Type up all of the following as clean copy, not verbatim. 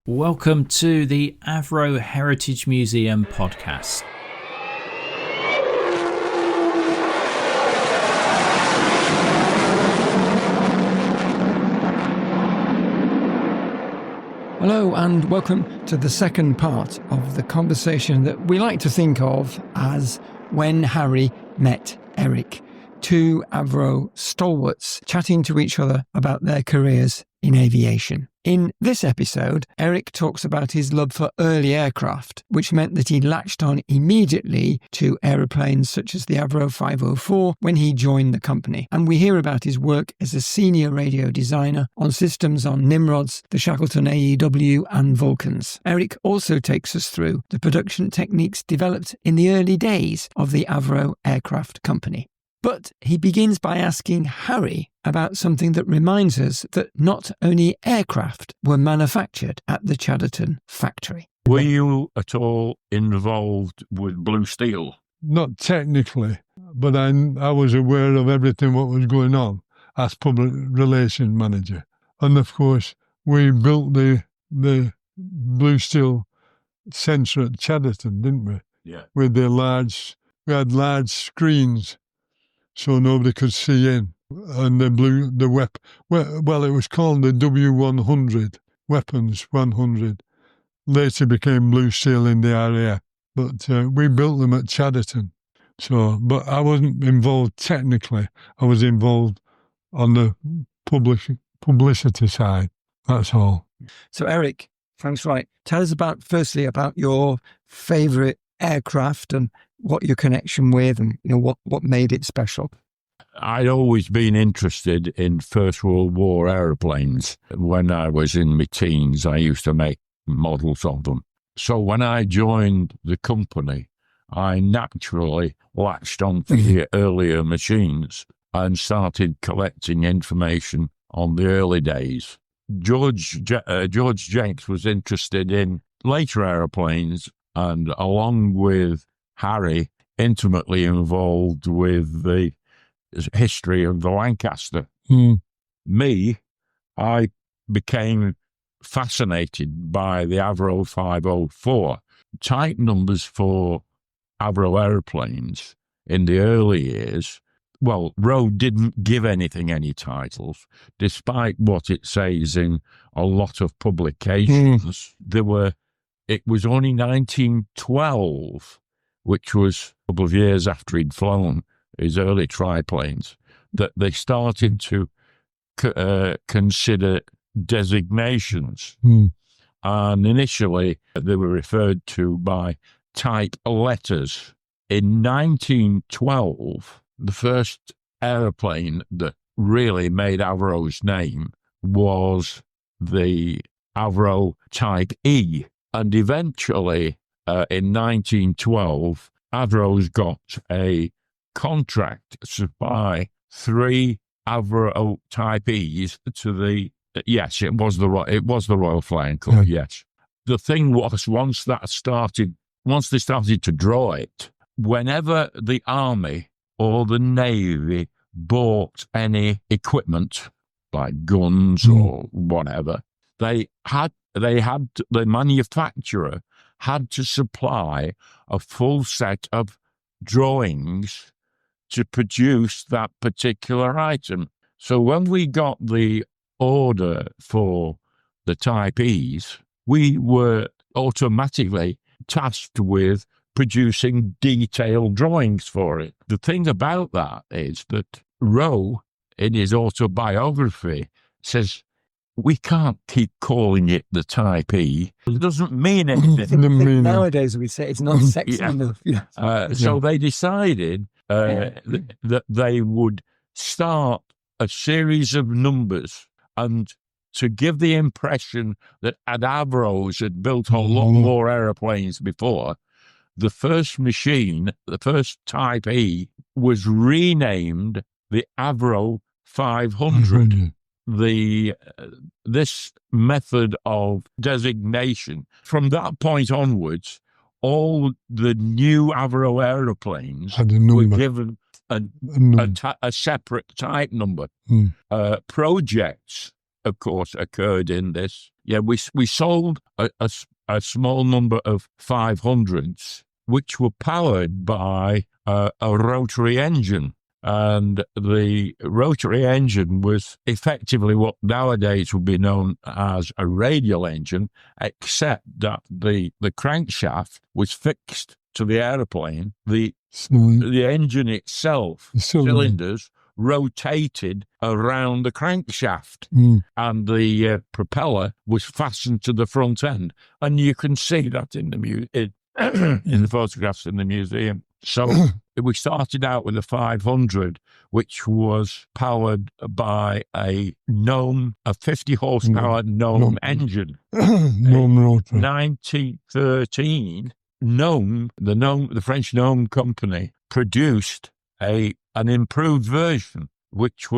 Welcome to the Avro Heritage Museum podcast. Hello and welcome to the second part of the conversation that we like to think of as When Harry Met Eric. Two Avro stalwarts chatting to each other about their careers in aviation. In this episode, Eric talks about his love for early aircraft, which meant that he latched on immediately to aeroplanes such as the Avro 504 when he joined the company. And we hear about his work as a senior radio designer on systems on Nimrods, the Shackleton AEW and Vulcans. Eric also takes us through the production techniques developed in the early days of the Avro aircraft company. But he begins by asking Harry about something that reminds us that not only aircraft were manufactured at the Chadderton factory. Were you at all involved with Blue Steel? Not technically, but I was aware of everything what was going on as public relations manager. And of course, we built the Blue Steel centre at Chadderton, didn't we? Yeah. With we had large screens so nobody could see in. And it was called the W100, Weapons 100. Later became Blue Steel in the RAF. But we built them at Chadderton. But I wasn't involved technically. I was involved on the publicity side. That's all. So Eric, thanks. Right. Tell us firstly about your favourite aircraft and what your connection with and what made it special. I'd always been interested in First World War aeroplanes. When I was in my teens, I used to make models of them. So when I joined the company, I naturally latched on to the earlier machines and started collecting information on the early days. George Jenks was interested in later aeroplanes and, along with Harry, intimately involved with the history of the Lancaster. Me, I became fascinated by the Avro 504. Type numbers for Avro aeroplanes in the early years, well, Roe didn't give anything any titles, despite what it says in a lot of publications. It was only 1912, which was a couple of years after he'd flown his early triplanes, that they started to consider designations. And initially, they were referred to by type letters. In 1912, the first aeroplane that really made Avro's name was the Avro Type E. And eventually, in 1912, Avro's got a contract to supply 3 Avro Type E's to the. Yes, it was the Royal Flying Corps. Yeah. Yes, the thing was once they started to draw it, whenever the Army or the Navy bought any equipment like guns or whatever, the manufacturer had to supply a full set of drawings to produce that particular item. So when we got the order for the Type E's, we were automatically tasked with producing detailed drawings for it. The thing about that is that Roe, in his autobiography, says, we can't keep calling it the Type E. It doesn't mean anything. Nowadays, we say it's not sexy enough. So they decided that they would start a series of numbers, and to give the impression that Avro's had built a lot more aeroplanes before, the first machine, the first Type E, was renamed the Avro 500. This method of designation, from that point onwards, all the new Avro aeroplanes were given a separate type number. Projects, of course, occurred in this. Yeah, we sold a small number of 500s, which were powered by a rotary engine. And the rotary engine was effectively what nowadays would be known as a radial engine, except that the crankshaft was fixed to the aeroplane. The engine itself, cylinders, rotated around the crankshaft, and the propeller was fastened to the front end. And you can see that in the photographs in the museum. So we started out with a 500, which was powered by a 50 horsepower Gnome engine. Gnome rotor. 1913, the French Gnome company produced an improved version, which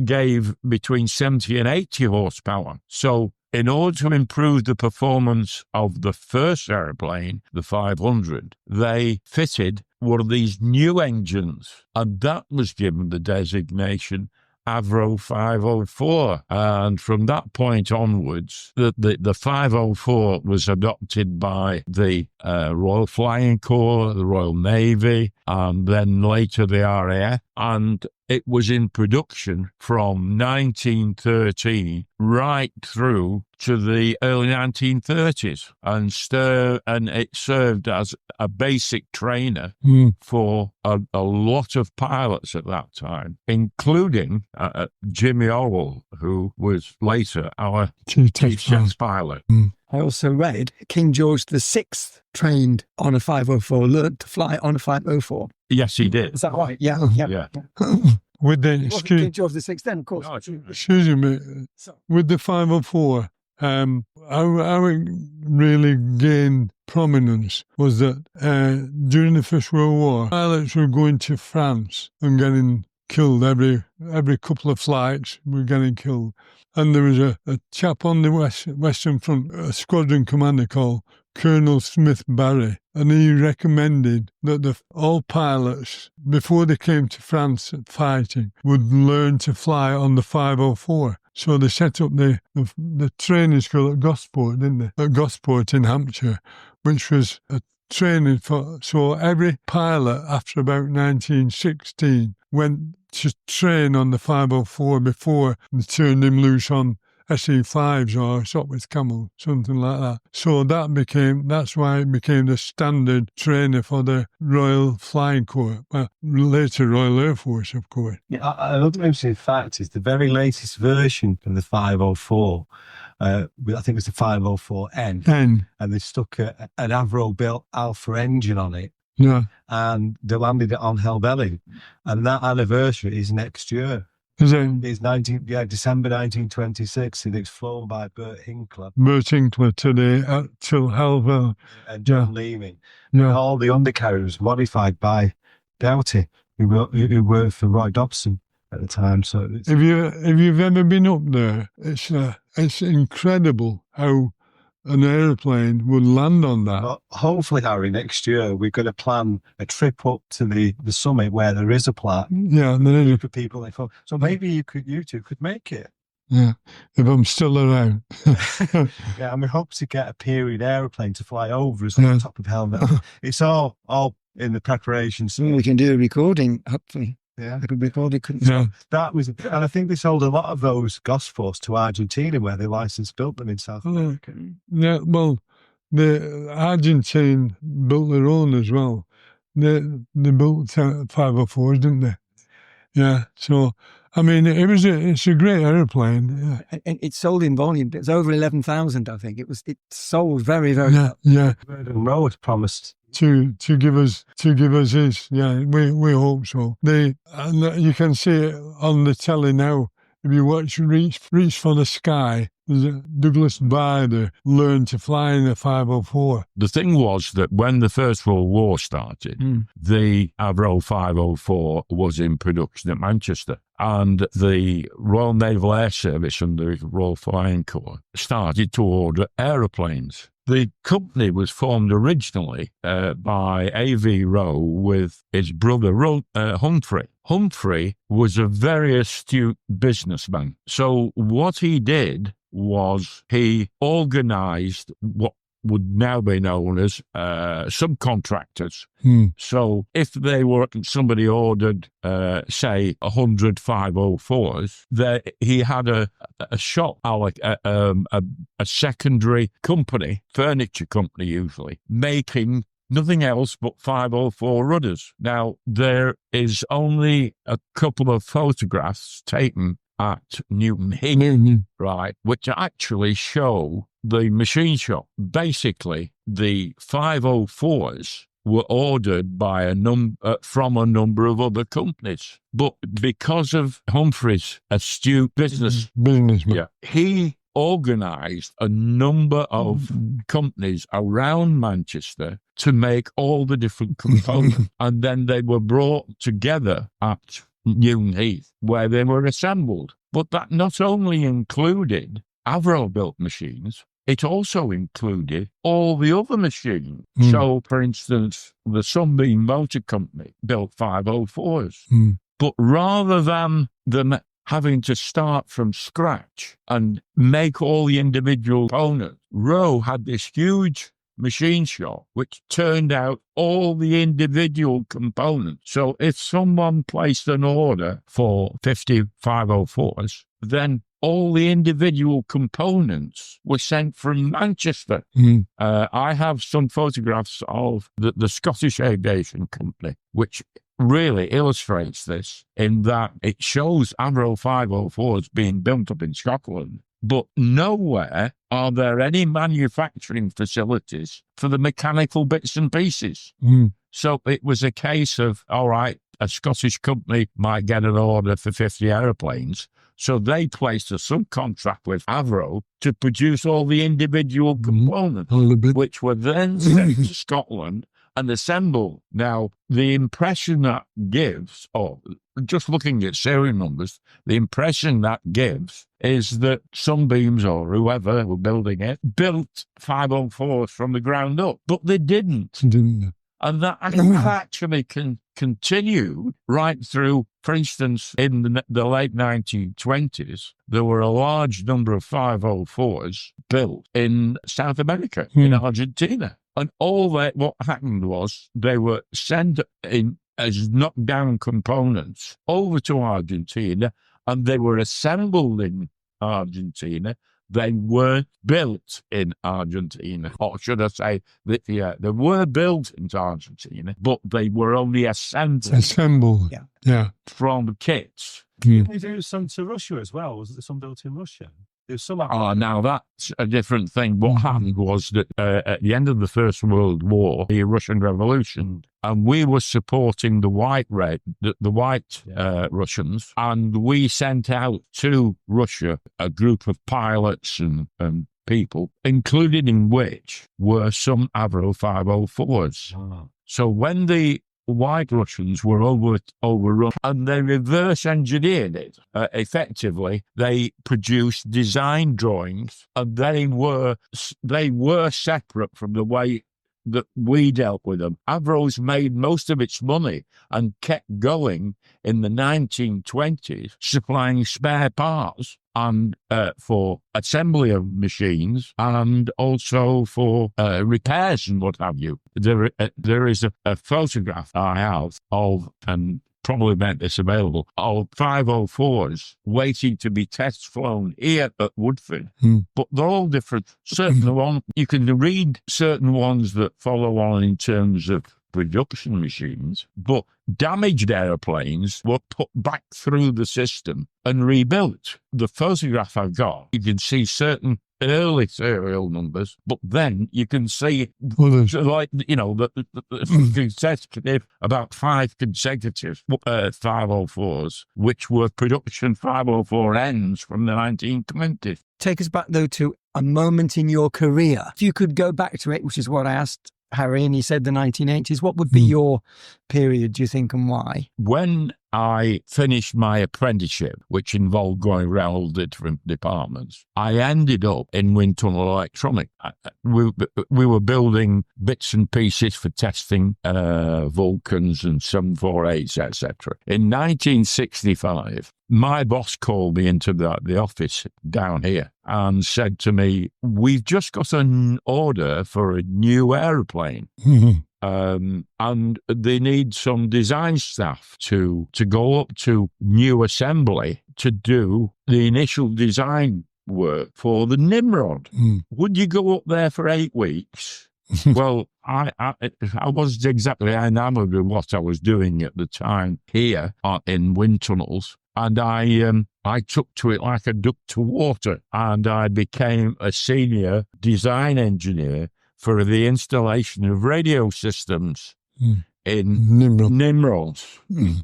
gave between 70 and 80 horsepower. So in order to improve the performance of the first aeroplane, the 500, they fitted one of these new engines, and that was given the designation Avro 504. And from that point onwards, the 504 was adopted by the Royal Flying Corps, the Royal Navy, and then later the RAF. And it was in production from 1913 right through to the early 1930s. And it served as a basic trainer for a lot of pilots at that time, including Jimmy Orwell, who was later our chief test pilot. I also read King George VI trained on a 504, learned to fly on a 504. Yes, he did. Is that right? Yeah. With the King George VI then, of course. No, excuse me, with the 504, how it really gained prominence was that during the First World War, pilots were going to France and getting killed every couple of flights. Were getting killed, and there was a chap on the Western Front, a squadron commander called Colonel Smith Barry, and he recommended that all pilots, before they came to France fighting, would learn to fly on the 504. So they set up the training school at Gosport, didn't they? At Gosport in Hampshire, which was a training so every pilot after about 1916 went to train on the 504 before they turned him loose on SE5s or Sopwith Camel, something like that. So that's why it became the standard trainer for the Royal Flying Corps, well, later Royal Air Force, of course. Yeah, another interesting fact is the very latest version of the 504, I think it was the 504N, and they stuck an Avro-built Alpha engine on it. Yeah. And they landed it on Helvellyn, and that anniversary is next year. Is it? It's December 1926, and it's flown by Bert Hinkler. Bert Hinkler till Helvellyn. And John Leeming. Yeah. And all the undercarriages modified by Doughty, who worked for Roy Dobson at the time. So if you've ever been up there, it's incredible how an aeroplane would land on that. Well, hopefully, Harry, next year we're going to plan a trip up to the summit where there is a plaque. Yeah, and then for people. So maybe you two could make it. Yeah, if I'm still around. Yeah, and we hope to get a period aeroplane to fly over us on the top of Helvellyn. It's all in the preparations. We can do a recording, hopefully. Yeah, we could record it, couldn't Yeah. That was, and I think they sold a lot of those Gospors to Argentina, where they built them in South America. Yeah, well, the Argentine built their own as well. They built 504s, didn't they? Yeah. So, I mean, it's a great aeroplane. Yeah. And it sold in volume. It was over 11,000, I think. It sold very, very well. Yeah. Bird and Road promised to give us his. Yeah, we hope so. And you can see it on the telly now. If you watch Reach for the Sky, there's a Douglas Bader learned to fly in the 504. The thing was that when the First World War started, the Avro 504 was in production at Manchester, and the Royal Naval Air Service under the Royal Flying Corps started to order aeroplanes. The company was formed originally by Avro with his brother Humphrey. Humphrey was a very astute businessman. So what he did was he organised what would now be known as subcontractors. So if somebody ordered, say, 100 504s, he had a shop, a secondary company, furniture company usually, making nothing else but 504 rudders. Now, there is only a couple of photographs taken at Newton Heath, right, which actually show the machine shop. Basically, the 504s were ordered by from a number of other companies. But because of Humphrey's astute businessman, he organised a number of companies around Manchester to make all the different components. And then they were brought together at Newton Heath, where they were assembled. But that not only included Avro-built machines, it also included all the other machines. So, for instance, the Sunbeam Motor Company built 504s. But rather than them having to start from scratch and make all the individual components, Rowe had this huge machine shop which turned out all the individual components. So if someone placed an order for 50 504s, then all the individual components were sent from Manchester. I have some photographs of the Scottish Aviation Company, which really illustrates this in that it shows Avro 504s being built up in Scotland, but nowhere are there any manufacturing facilities for the mechanical bits and pieces. So it was a case of, all right, a Scottish company might get an order for 50 aeroplanes, so they placed a subcontract with Avro to produce all the individual components, which were then sent to Scotland and assembled. Now, the impression that gives, or just looking at serial numbers, the impression that gives is that Sunbeams or whoever were building it built 504s from the ground up, but they didn't. And that actually continued right through. For instance, in the late 1920s, there were a large number of 504s built in South America, in Argentina. And all that, what happened was they were sent in as knockdown components over to Argentina, and they were assembled in Argentina. They weren't built in Argentina, or should I say that, they were built in Argentina, but they were only assembled from kits. Did they do some to Russia as well? Was there some built in Russia? There's some. Now that's a different thing. What happened was that at the end of the First World War, the Russian Revolution, and we were supporting the white Russians, and we sent out to Russia a group of pilots and people, included in which were some Avro 504s. So when the White Russians were overrun, and they reverse engineered it. Effectively, they produced design drawings, and they were separate from the way that we dealt with them. Avro's made most of its money and kept going in the 1920s, supplying spare parts and for assembly of machines, and also for repairs and what have you. There is a photograph I have of, and probably make this available, of 504s waiting to be test flown here at Woodford. But they're all different. Certain ones, you can read certain ones that follow on in terms of production machines, but damaged airplanes were put back through the system and rebuilt. The photograph I've got, you can see certain early serial numbers, but then you can see, like, the consecutive, about 5 consecutive 504s, which were production 504Ns from the 1920s. Take us back, though, to a moment in your career. If you could go back to it, which is what I asked Harry, and he said the 1980s, what would be your period, do you think, and why? When I finished my apprenticeship, which involved going around all the different departments, I ended up in wind tunnel electronics. We were building bits and pieces for testing Vulcans and 748s, etc. In 1965, my boss called me into the office down here, and said to me, "We've just got an order for a new aeroplane." And they need some design staff to go up to New Assembly to do the initial design work for the Nimrod. Would you go up there for 8 weeks? Well, I wasn't exactly enamored with what I was doing at the time here in wind tunnels. And I took to it like a duck to water, and I became a senior design engineer for the installation of radio systems in Nimrods.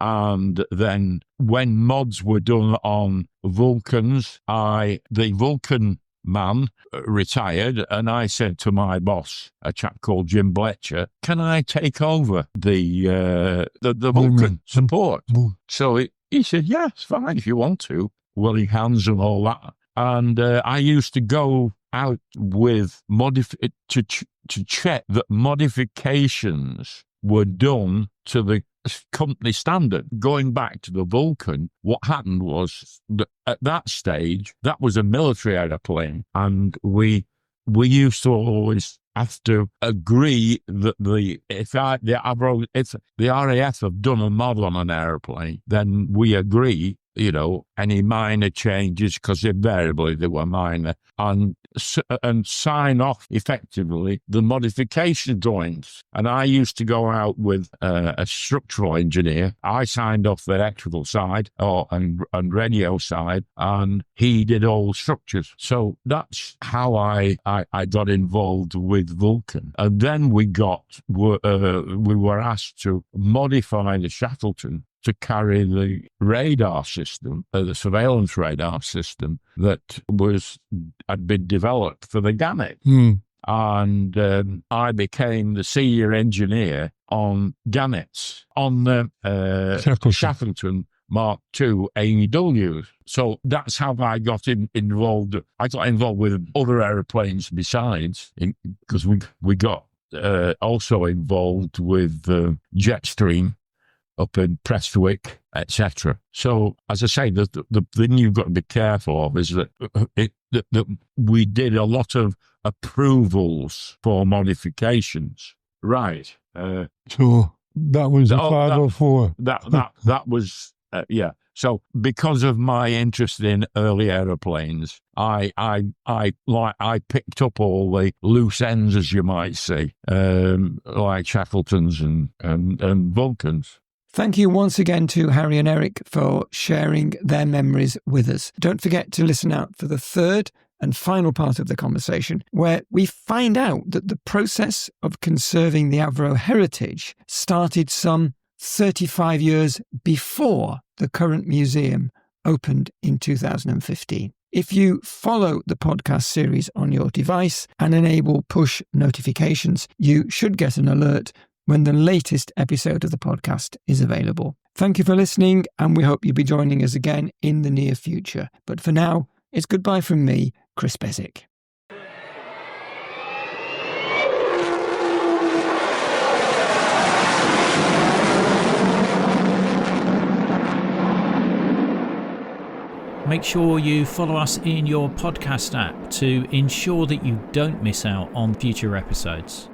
And then when mods were done on Vulcans, the Vulcan man retired, and I said to my boss, a chap called Jim Bletcher, "Can I take over the Vulcan support?" So he said, "Yeah, it's fine if you want to." Willing hands and all that. And I used to go out with to check that modifications were done to the company standard. Going back to the Vulcan, what happened was that at that stage, that was a military airplane, and we used to always have to agree that if the RAF have done a mod on an airplane, then we agree, any minor changes, because invariably they were minor, and sign off effectively the modification drawings. And I used to go out with a structural engineer. I signed off the electrical side and radio side, and he did all structures. So that's how I got involved with Vulcan. And then we were asked to modify the Shackleton to carry the radar system, the surveillance radar system that had been developed for the Gannet. And I became the senior engineer on Gannets, on the Shackleton Mark II AEWs. So that's how I got involved. I got involved with other aeroplanes besides, because we got also involved with Jetstream up in Prestwick, etc. So, as I say, the thing you've got to be careful of is that we did a lot of approvals for modifications. Right. So that was the 504. That was yeah. So, because of my interest in early aeroplanes, I picked up all the loose ends, as you might say, like Shackletons and Vulcans. Thank you once again to Harry and Eric for sharing their memories with us. Don't forget to listen out for the third and final part of the conversation, where we find out that the process of conserving the Avro heritage started some 35 years before the current museum opened in 2015. If you follow the podcast series on your device and enable push notifications, you should get an alert when the latest episode of the podcast is available. Thank you for listening, and we hope you'll be joining us again in the near future. But for now, it's goodbye from me, Chris Beswick. Make sure you follow us in your podcast app to ensure that you don't miss out on future episodes.